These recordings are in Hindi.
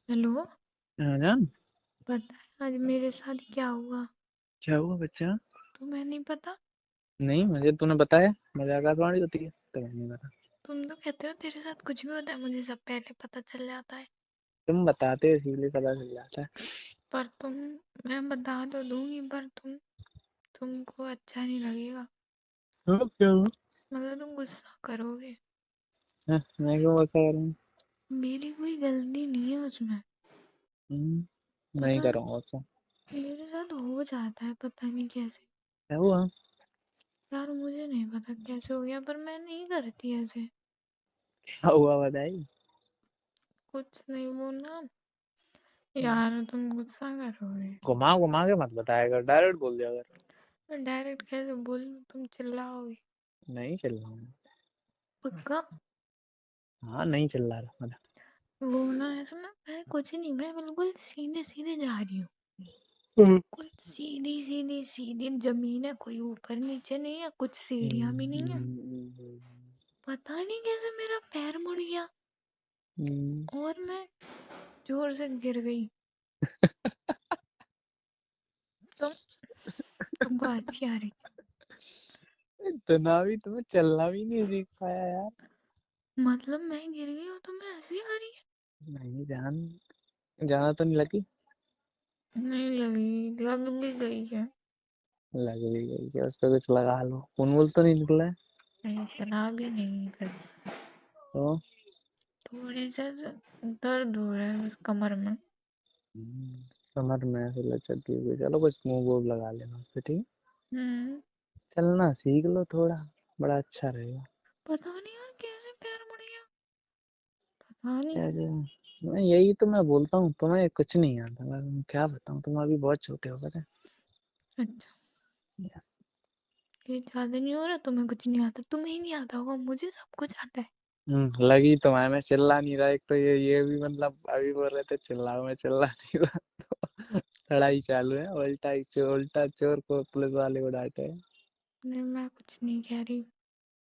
हेलो। हाँ जान। पता है आज मेरे साथ क्या हुआ? क्या हुआ बच्चा? तुम्हें नहीं पता? नहीं, मुझे तूने बताया। मुझे आकाशवाणी होती है तो नहीं पता। तुम तो कहते हो तेरे साथ कुछ भी होता है मुझे सब पहले पता चल जाता है। तुम बताते हो इसीलिए पता चल जाता है। पर मैं बता तो दूंगी पर तुमको अच्छा नहीं लगेगा। हाँ, क्या हुआ? मतलब तुम गुस्सा करोगे। हाँ, मैं क्यों बता रहा हूँ? मेरी कोई गलती नहीं है उसमें। नहीं पता करूँगा उससे। मेरे साथ हो जाता है पता नहीं कैसे। क्या हुआ? यार मुझे नहीं पता कैसे हो गया पर मैं नहीं करती ऐसे। क्या हुआ बताई। कुछ नहीं वो ना। यार तुम गुस्सा करोगे। घुमा घुमा के मत बताया कर, डायरेक्ट बोल दिया कर। मैं डायरेक्ट कैसे बोलूं तुम चिल्लाओगे। नहीं चिल्ला रहा हूँ। पक्का। हाँ, नहीं चिल्ला रहा मैं। वो ना ऐसा मैं कुछ नहीं मैं बिल्कुल सीधे सीधे जा रही हूँ। हम्म, कोई सीधी सीधी सीधी जमीन है कोई ऊपर नीचे नहीं है कुछ सीढ़ियां भी नहीं है। पता नहीं कैसे मेरा पैर मुड़ गया हम्म। और मैं जोर से गिर गई। तुम तुमको हंसी आ रही। इतना भी तुम्हें चलना भी नहीं सीख पाया यार। मतलब मैं गिर गई और तुम्हें हंसी आ रही नहीं जान, जाना तो नहीं लगी। है? नहीं लगी लग भी गई है। लग भी गई क्या? उस पर कुछ लगा लो, खून तो नहीं निकला है? नहीं इतना भी नहीं कर। तो थोड़ी सा दर्द हो रहा है बस कमर में। कमर में फिर लचक हुई। चलो कुछ मूव वूव लगा लेना उस पे, ठीक है? हम्म। चलना सीख लो थोड़ा, बड़ा अच्छा रहेगा। पता नहीं यार कैसे पैर मुड़ गया। पता नहीं। क्या जो मैं यही तो मैं बोलता हूँ, तुम्हें कुछ नहीं आता। मैं क्या बताऊँ, तुम अभी बहुत छोटे हो पता अच्छा। है। ये ज्यादा नहीं हो रहा तुम्हें कुछ नहीं आता तुम्हें ही नहीं आता होगा मुझे सब कुछ आता है। लगी तो मैं चिल्ला नहीं रहा। एक तो ये भी मतलब अभी बोल रहे थे चिल्लाओ, मैं चिल्ला नहीं रहा। तो लड़ाई चालू है, उल्टा चोर को पुलिस वाले को डांटे। नहीं मैं कुछ नहीं कह रही।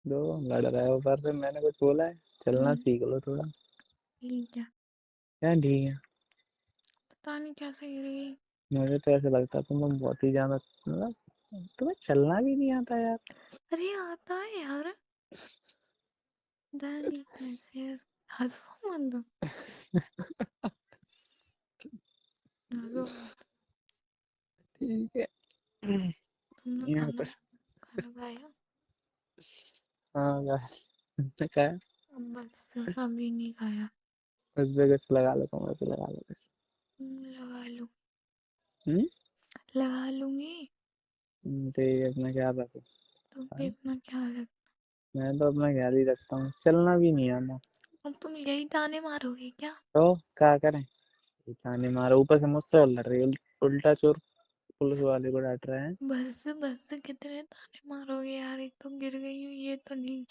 दो लड़ रहे हो ऊपर से, मैंने कुछ बोला है? चलना हम्म, सीख लो थोड़ा। ठीक है। क्या ठीक है? पता नहीं कैसे गिर गई। मुझे तो ऐसा लगता है तुम बहुत ही ज्यादा मतलब तुम्हें चलना भी नहीं आता यार। अरे आता है यार। दादी ऐसे हंसो मत। हंसो मत। ठीक है। तुमने यहाँ खाना पर खाना खाया? हाँ क्या है? बस अभी नहीं खाया। उस जगह से लगा लो, कमरे पे लगा लो बस। लगा लूँ। हम्म। लगा लूंगी। ठीक है, अपना ख्याल रखो। तुम भी हाँ? अपना ख्याल रख। मैं तो अपना ख्याल ही रखता हूँ, चलना भी नहीं आता। अब तुम यही ताने मारोगे क्या? तो क्या करें? ताने मारो, ऊपर से मुझसे और लड़ रही है। उल्टा चोर पुलिस वाले को डांट रहे हैं। बस कितने ताने मारोगे यार एक तो गिर गई हूँ ये तो नहीं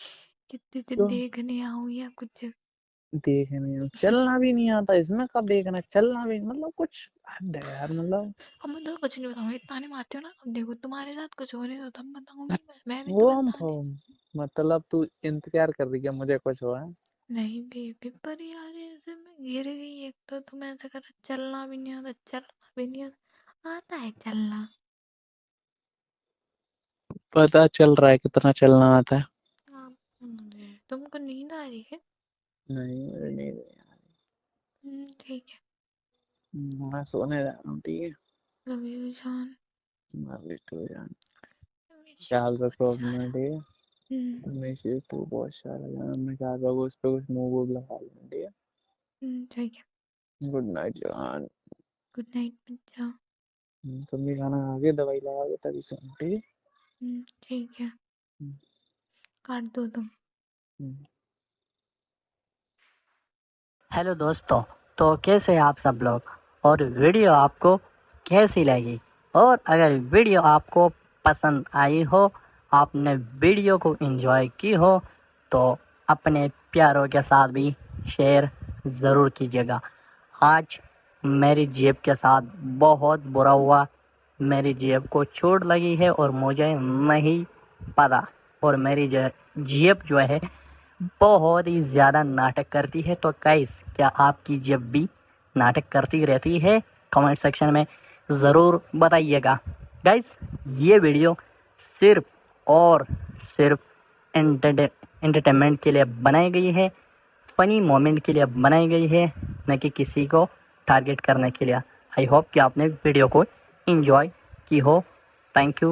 कितने दिन तो देखने आऊँ या कुछ। देखने चलना भी नहीं आता, इसमें कब देखना? चलना भी मतलब कुछ हद है यार मतलब। अब मैं तो कुछ नहीं बताऊंगी ताने मारती हूँ ना अब देखो तुम्हारे साथ कुछ हो रही तो तब बताऊंगी मैं भी वो तुम्हें हम ताने। मतलब तू इंतजार कर रही है मुझे कुछ हुआ है? नहीं बेबी पर यार ऐसे मैं गिर गई एक तो तुम ऐसे कर चलना भी नहीं आता चलना भी नहीं आता आता है चलना। पता चल रहा है कितना चलना आता है। मुझे तुमको नींद आ रही है? नहीं मुझे नहीं। ठीक है। मैं सोने जा रहा हूँ, ठीक है? लव यू जान। मैं भी तो जान। मिस यू ख्याल बहुत रखो अपना, सारा। ठीक है? हमेशा तू बहुत सारा जान, मैं ख्याल रखो, उस पर कुछ मुंह वूह लगा लेना, ठीक ठीक है। है? गुड नाइट जान। गुड नाइट बच्चा। तुम भी खाना खा के दवाई लगा के तभी सोना, ठीक है? ठीक है। हम्म, काट दो तुम। हम्म। हेलो दोस्तों। तो कैसे हैं आप सब लोग और वीडियो आपको कैसी लगी? और अगर वीडियो आपको पसंद आई हो, आपने वीडियो को एंजॉय की हो, तो अपने प्यारों के साथ भी शेयर ज़रूर कीजिएगा। आज मेरी जेब के साथ बहुत बुरा हुआ। मेरी जेब को चोट लगी है और मुझे नहीं पता, और मेरी जेब जो है बहुत ही ज़्यादा नाटक करती है। तो गाइस, क्या आपकी जेब भी नाटक करती रहती है, कमेंट सेक्शन में ज़रूर बताइएगा। गाइस, ये वीडियो सिर्फ और सिर्फ एंटरटेनमेंट के लिए बनाई गई है, फ़नी मोमेंट के लिए बनाई गई है, न कि किसी को टारगेट करने के लिए। आई होप कि आपने वीडियो को एंजॉय की हो। Thank you.